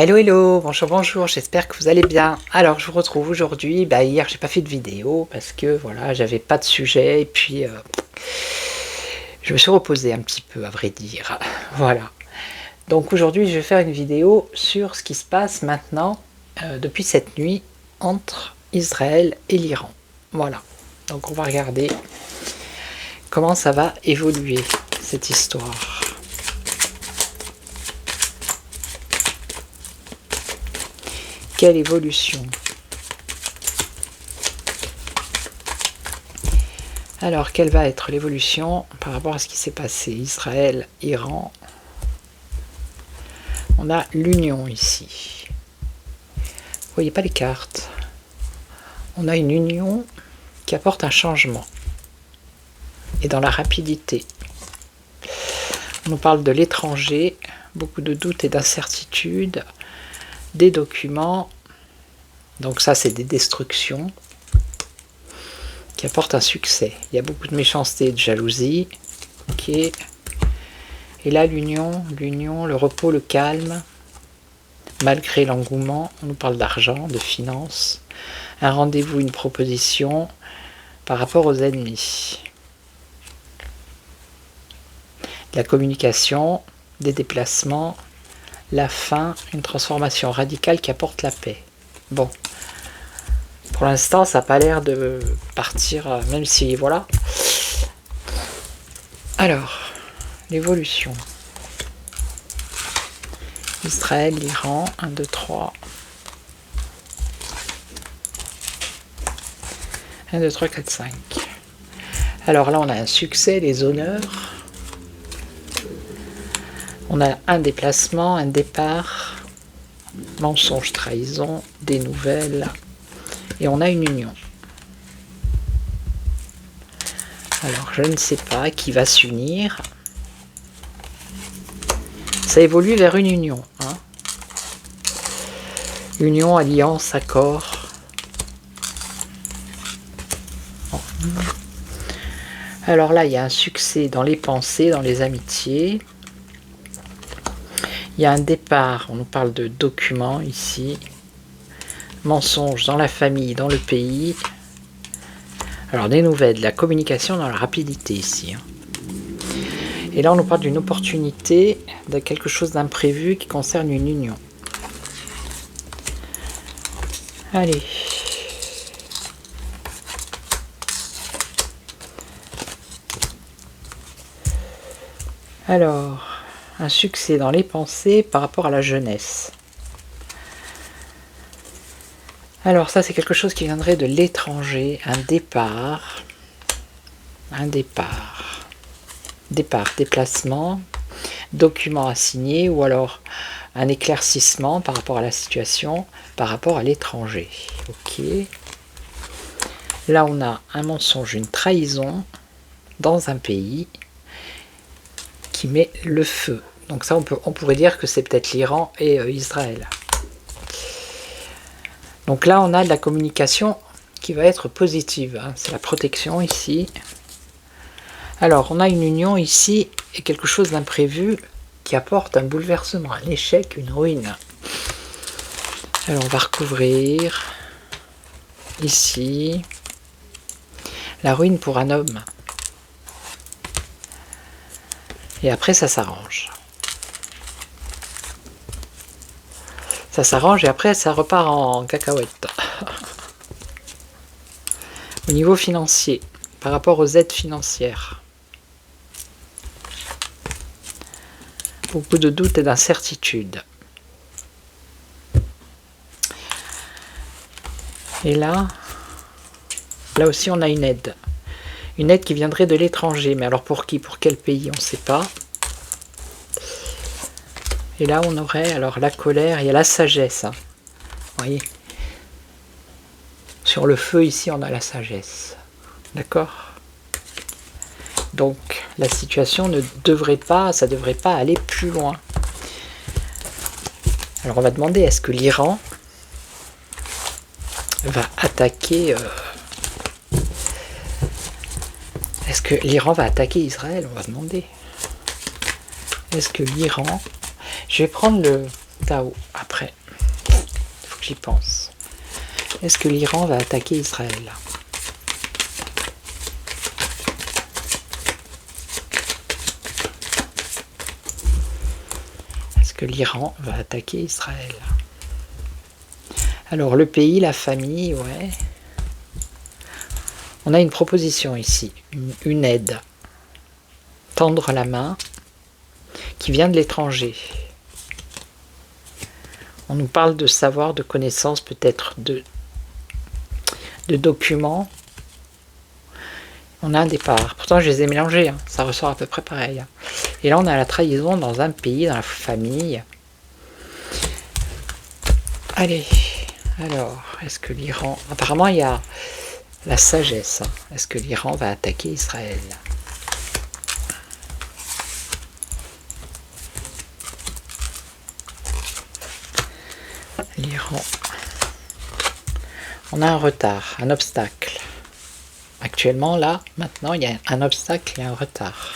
Hello hello, bonjour, j'espère que vous allez bien. Alors je vous retrouve aujourd'hui, hier j'ai pas fait de vidéo parce que voilà, j'avais pas de sujet et puis je me suis reposée un petit peu à vrai dire. Voilà. Donc aujourd'hui je vais faire une vidéo sur ce qui se passe maintenant depuis cette nuit entre Israël et l'Iran. Voilà. Donc on va regarder comment ça va évoluer cette histoire. Quelle évolution? Alors, quelle va être l'évolution par rapport à ce qui s'est passé? Israël, Iran. On a l'union ici. Vous voyez pas les cartes. On a une union qui apporte un changement. Et dans la rapidité. On nous parle de l'étranger, beaucoup de doutes et d'incertitudes, des documents. Donc ça, c'est des destructions qui apportent un succès. Il y a beaucoup de méchanceté et de jalousie. Ok. Et là, l'union, le repos, le calme. Malgré l'engouement, on nous parle d'argent, de finances. Un rendez-vous, une proposition par rapport aux ennemis. La communication, des déplacements, la fin, une transformation radicale qui apporte la paix. Bon. Pour l'instant, ça n'a pas l'air de partir, même si, voilà. Alors, l'évolution. Israël, l'Iran, 1, 2, 3. 1, 2, 3, 4, 5. Alors là, on a un succès, les honneurs. On a un déplacement, un départ, mensonge, trahison, des nouvelles. Et on a une union. Alors, je ne sais pas qui va s'unir. Ça évolue vers une union. Hein. Union, alliance, accord. Bon. Alors là, il y a un succès dans les pensées, dans les amitiés. Il y a un départ, on nous parle de documents ici. Mensonges dans la famille, dans le pays. Alors des nouvelles, de la communication dans la rapidité ici. Et là on nous parle d'une opportunité, de quelque chose d'imprévu qui concerne une union. Allez. Alors, un succès dans les pensées par rapport à la jeunesse. Alors ça c'est quelque chose qui viendrait de l'étranger, un départ, déplacement, document à signer ou alors un éclaircissement par rapport à la situation, par rapport à l'étranger. Ok. Là on a un mensonge, une trahison dans un pays qui met le feu. Donc ça on pourrait dire que c'est peut-être l'Iran et Israël. Donc là, on a de la communication qui va être positive. Hein. C'est la protection ici. Alors, on a une union ici et quelque chose d'imprévu qui apporte un bouleversement, un échec, une ruine. Alors, on va recouvrir ici la ruine pour un homme. Et après, ça s'arrange. Ça s'arrange et après ça repart en cacahuète. Au niveau financier, par rapport aux aides financières. Beaucoup de doutes et d'incertitudes. Et là aussi on a une aide. Une aide qui viendrait de l'étranger. Mais alors pour qui? Pour quel pays? On ne sait pas. Et là, on aurait alors la colère, il y a la sagesse. Hein. Vous voyez? Sur le feu, ici, on a la sagesse. D'accord? Donc, la situation ne devrait pas, ça ne devrait pas aller plus loin. Alors, on va demander, est-ce que l'Iran va attaquer... Est-ce que l'Iran va attaquer Israël? On va demander. Est-ce que l'Iran... Je vais prendre Tao après. Il faut que j'y pense. Est-ce que l'Iran va attaquer Israël? Est-ce que l'Iran va attaquer Israël? Alors le pays, la famille, ouais. On a une proposition ici, une aide. Tendre la main qui vient de l'étranger. On nous parle de savoir, de connaissances, peut-être de documents. On a un départ. Pourtant, je les ai mélangés. Hein. Ça ressort à peu près pareil. Hein. Et là, on a la trahison dans un pays, dans la famille. Allez. Alors, est-ce que l'Iran... Apparemment, il y a la sagesse. Hein. Est-ce que l'Iran va attaquer Israël? L'Iran. On a un retard, un obstacle. Actuellement, là, maintenant, il y a un obstacle et un retard.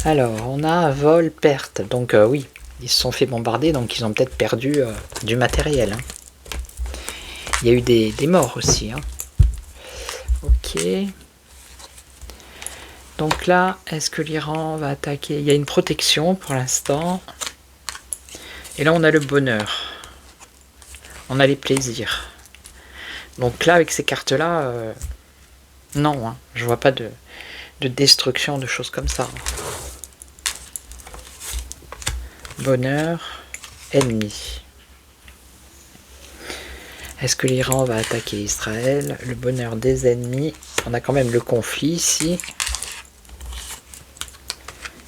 Alors, on a un vol, perte. Donc, oui, ils se sont fait bombarder, donc ils ont peut-être perdu du matériel. Hein. Il y a eu des morts aussi. Hein. Ok. Donc là, est-ce que l'Iran va attaquer? Il y a une protection pour l'instant. Et là, on a le bonheur. On a les plaisirs. Donc là, avec ces cartes-là, non, hein, je vois pas de destruction, de choses comme ça. Bonheur, ennemi. Est-ce que l'Iran va attaquer Israël? Le bonheur des ennemis. On a quand même le conflit ici.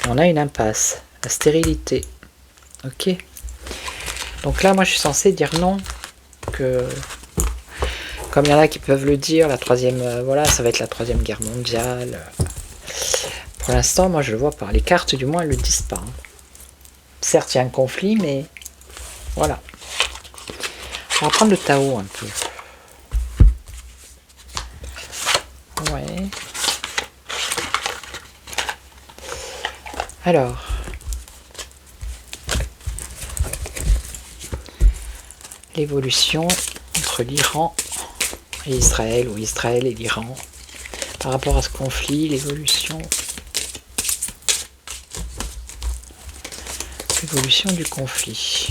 On a une impasse, la stérilité. Ok. Donc là, moi, je suis censé dire non. Que, comme il y en a qui peuvent le dire, la troisième, voilà, ça va être la troisième guerre mondiale. Pour l'instant, moi, je le vois pas. Les cartes, du moins, elles le disent pas. Hein. Certes, il y a un conflit, mais voilà. On va prendre le Tao un peu. Ouais. Alors. L'évolution entre l'Iran et Israël, ou Israël et l'Iran, par rapport à ce conflit, l'évolution du conflit.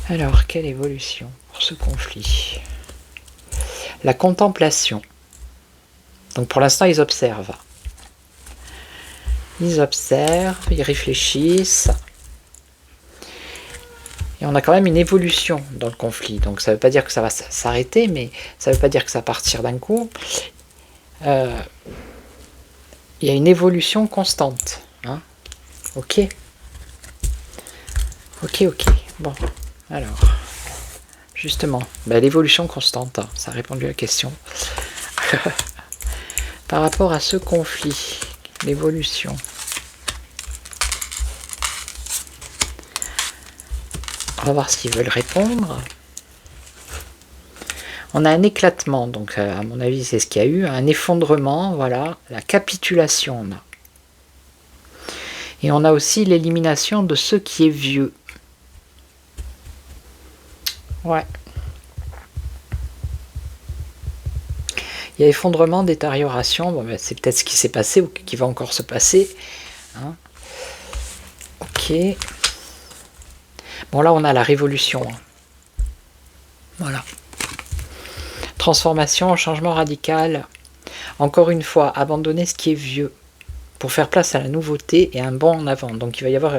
Alors, quelle évolution pour ce conflit? La contemplation. Donc pour l'instant, ils observent. Ils observent, ils réfléchissent. Et on a quand même une évolution dans le conflit. Donc ça ne veut pas dire que ça va s'arrêter, mais ça ne veut pas dire que ça va partir d'un coup. Il y a une évolution constante. Hein. Ok. Ok. Bon, alors, justement, l'évolution constante, hein, ça a répondu à la question. Par rapport à ce conflit, l'évolution. On va voir ce qu'ils veulent répondre. On a un éclatement, donc à mon avis c'est ce qu'il y a eu, un effondrement, voilà, la capitulation on a. Et on a aussi l'élimination de ce qui est vieux. Ouais. Il y a effondrement, détérioration, bon, c'est peut-être ce qui s'est passé ou qui va encore se passer. Hein. Ok. Bon là on a la révolution. Hein. Voilà. Transformation, changement radical. Encore une fois, abandonner ce qui est vieux pour faire place à la nouveauté et un bond en avant. Donc il va y avoir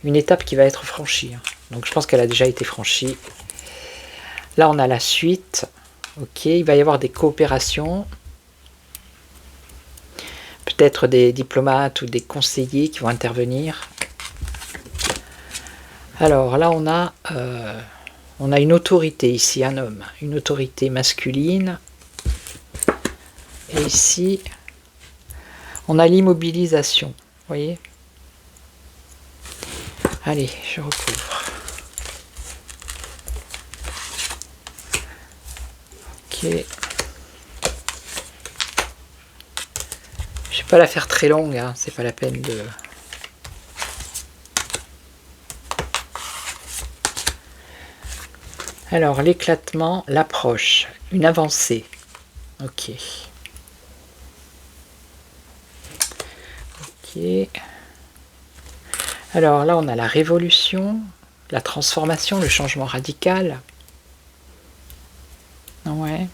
une étape qui va être franchie. Donc je pense qu'elle a déjà été franchie. Là on a la suite. Ok, il va y avoir des coopérations. Peut-être des diplomates ou des conseillers qui vont intervenir. Alors là on a une autorité ici, un homme, une autorité masculine. Et ici, on a l'immobilisation, vous voyez? Allez, je recouvre. Ok. vais pas la faire très longue, hein, c'est pas la peine de... Alors, l'éclatement, l'approche, une avancée. Ok. Ok. Alors là, on a la révolution, la transformation, le changement radical. Ouais.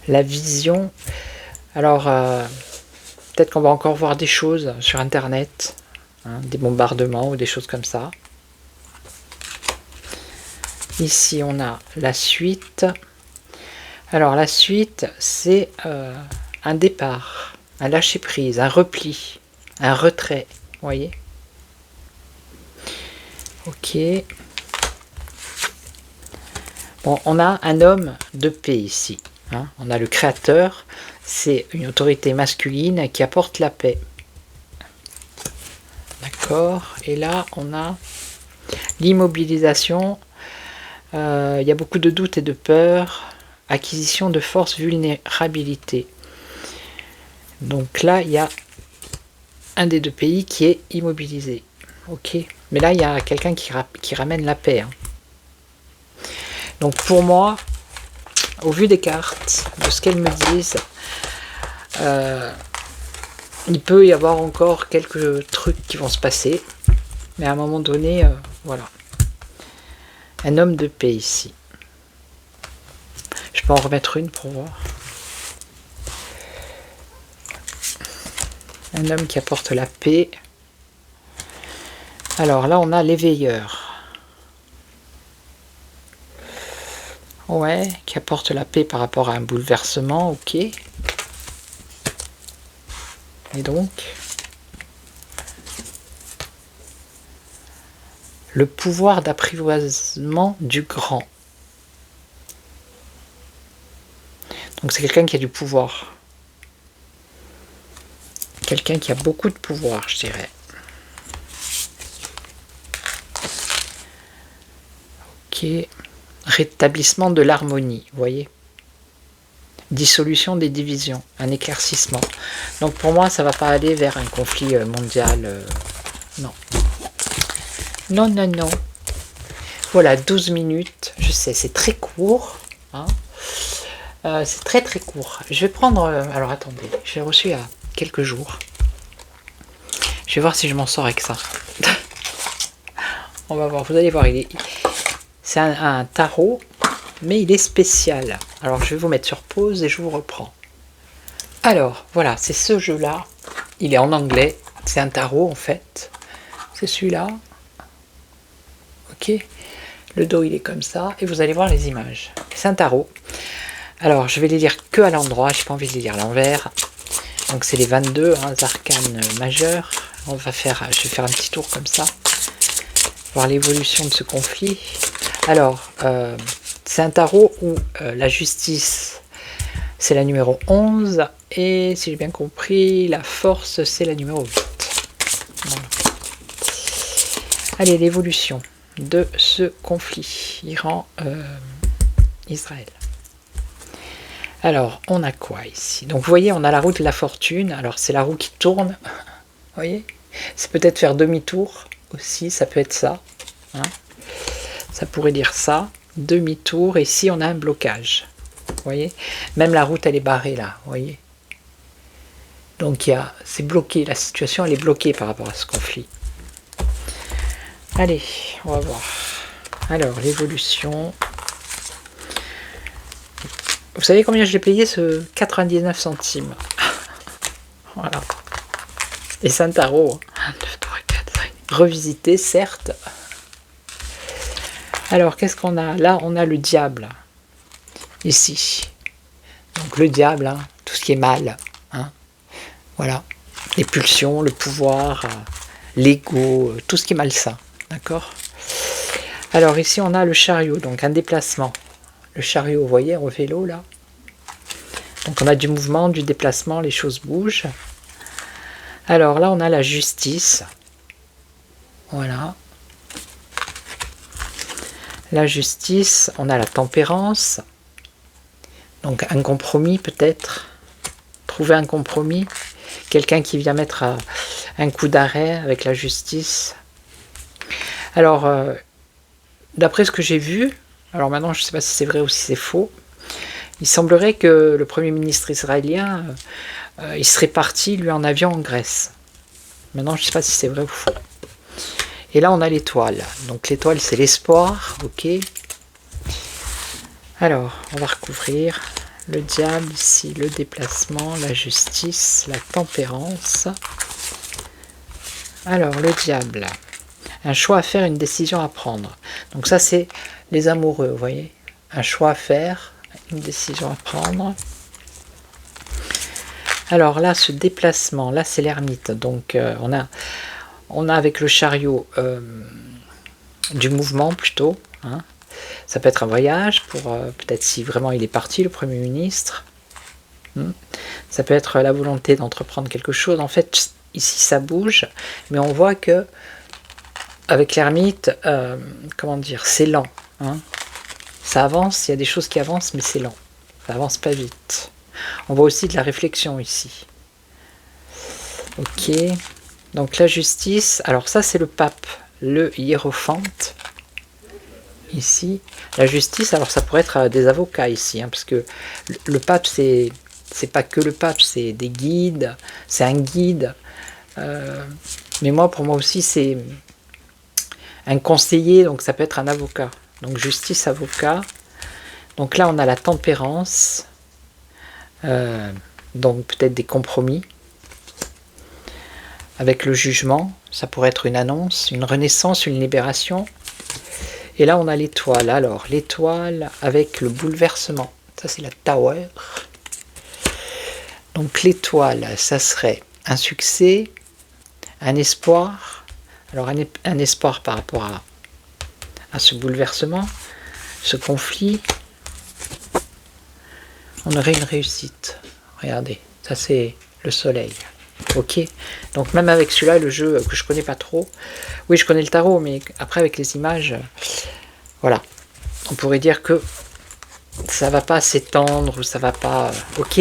La vision. Alors, peut-être qu'on va encore voir des choses sur Internet, hein, des bombardements ou des choses comme ça. Ici, on a la suite. Alors, la suite, c'est un départ, un lâcher-prise, un repli, un retrait. Vous voyez? Ok. Bon, on a un homme de paix ici. Hein. On a le créateur. C'est une autorité masculine qui apporte la paix. D'accord. Et là, on a l'immobilisation. Il y a beaucoup de doutes et de peur, acquisition de force, vulnérabilité. Donc là, il y a un des deux pays qui est immobilisé. Ok. Mais là, il y a quelqu'un qui ramène la paix. Hein. Donc pour moi, au vu des cartes, de ce qu'elles me disent, il peut y avoir encore quelques trucs qui vont se passer. Mais à un moment donné, voilà. Un homme de paix ici. Je peux en remettre une pour voir. Un homme qui apporte la paix. Alors là, on a l'éveilleur. Ouais, qui apporte la paix par rapport à un bouleversement, ok. Et donc, le pouvoir d'apprivoisement du grand. Donc c'est quelqu'un qui a du pouvoir. Quelqu'un qui a beaucoup de pouvoir, je dirais. Ok. Rétablissement de l'harmonie, vous voyez. Dissolution des divisions, un éclaircissement. Donc pour moi, ça ne va pas aller vers un conflit mondial. Non. Non, non, non. Voilà, 12 minutes. Je sais, c'est très court. Hein. C'est très très court. Je vais prendre... alors attendez, je l'ai reçu il y a quelques jours. Je vais voir si je m'en sors avec ça. On va voir, vous allez voir, c'est un tarot, mais il est spécial. Alors je vais vous mettre sur pause et je vous reprends. Alors, voilà, c'est ce jeu-là. Il est en anglais. C'est un tarot en fait. C'est celui-là. Ok. Le dos il est comme ça. Et vous allez voir les images. C'est un tarot. Alors, je vais les lire que à l'endroit. J'ai pas envie de les lire à l'envers. Donc c'est les 22 arcanes majeurs. Je vais faire un petit tour comme ça. Voir l'évolution de ce conflit. Alors, c'est un tarot où la justice, c'est la numéro 11. Et si j'ai bien compris, la force, c'est la numéro 8. Voilà. Allez, l'évolution de ce conflit Iran-Israël. Alors, on a quoi ici? Donc, vous voyez, on a la roue de la fortune. Alors, c'est la roue qui tourne. Vous voyez? C'est peut-être faire demi-tour aussi, ça peut être ça. Hein, ça pourrait dire ça. Demi-tour. Et ici, on a un blocage. Vous voyez? Même la route, elle est barrée là. Vous voyez? Donc, c'est bloqué. La situation, elle est bloquée par rapport à ce conflit. Allez, on va voir. Alors, l'évolution... Vous savez combien je l'ai payé ce 99 centimes? Voilà. Et c'est un tarot. 1, 2, 3, 4, 5. Revisité, certes. Alors, qu'est-ce qu'on a? Là, on a le diable. Ici. Donc, le diable, hein, tout ce qui est mal. Hein. Voilà. Les pulsions, le pouvoir, l'ego, tout ce qui est malsain. D'accord? Alors, ici, on a le chariot, donc un déplacement. Le chariot, vous voyez, au vélo, là. Donc, on a du mouvement, du déplacement, les choses bougent. Alors, là, on a la justice. Voilà. La justice, on a la tempérance. Donc, un compromis, peut-être. trouver un compromis, quelqu'un qui vient mettre un coup d'arrêt avec la justice. Alors, d'après ce que j'ai vu, alors maintenant je ne sais pas si c'est vrai ou si c'est faux, il semblerait que le Premier ministre israélien, il serait parti, lui, en avion en Grèce. Maintenant, je ne sais pas si c'est vrai ou faux. Et là, on a l'étoile. Donc l'étoile, c'est l'espoir, ok. Alors, on va recouvrir le diable ici, le déplacement, la justice, la tempérance. Alors, le diable, un choix à faire, une décision à prendre. Donc ça, c'est les amoureux, vous voyez. Un choix à faire, une décision à prendre. Alors là, ce déplacement, là, c'est l'ermite. Donc, on a avec le chariot du mouvement plutôt. Hein. Ça peut être un voyage, pour peut-être si vraiment il est parti, le Premier ministre. Ça peut être la volonté d'entreprendre quelque chose. En fait, ici, ça bouge, mais on voit que avec l'ermite, comment dire, c'est lent. Hein. Ça avance, il y a des choses qui avancent, mais c'est lent. Ça avance pas vite. On voit aussi de la réflexion ici. Ok. Donc la justice, alors ça c'est le pape, le hiérophante. Ici, la justice, alors ça pourrait être des avocats ici, hein, parce que le pape c'est pas que le pape, c'est des guides, c'est un guide. Mais moi, pour moi aussi, c'est un conseiller, donc ça peut être un avocat. Donc justice, avocat. Donc là, on a la tempérance. Donc peut-être des compromis. Avec le jugement, ça pourrait être une annonce, une renaissance, une libération. Et là, on a l'étoile. Alors, l'étoile avec le bouleversement. Ça, c'est la Tower. Donc l'étoile, ça serait un succès, un espoir. Alors un espoir par rapport à ce bouleversement, ce conflit. On aurait une réussite. Regardez, ça c'est le soleil. Ok, donc même avec celui-là, le jeu que je connais pas trop. Oui, je connais le tarot, mais après avec les images, voilà. On pourrait dire que ça va pas s'étendre ou ça va pas. Ok.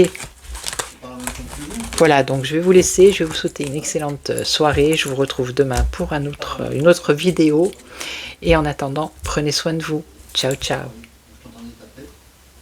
Voilà, donc je vais vous laisser, je vais vous souhaiter une excellente soirée. Je vous retrouve demain pour une autre vidéo. Et en attendant, prenez soin de vous. Ciao, ciao.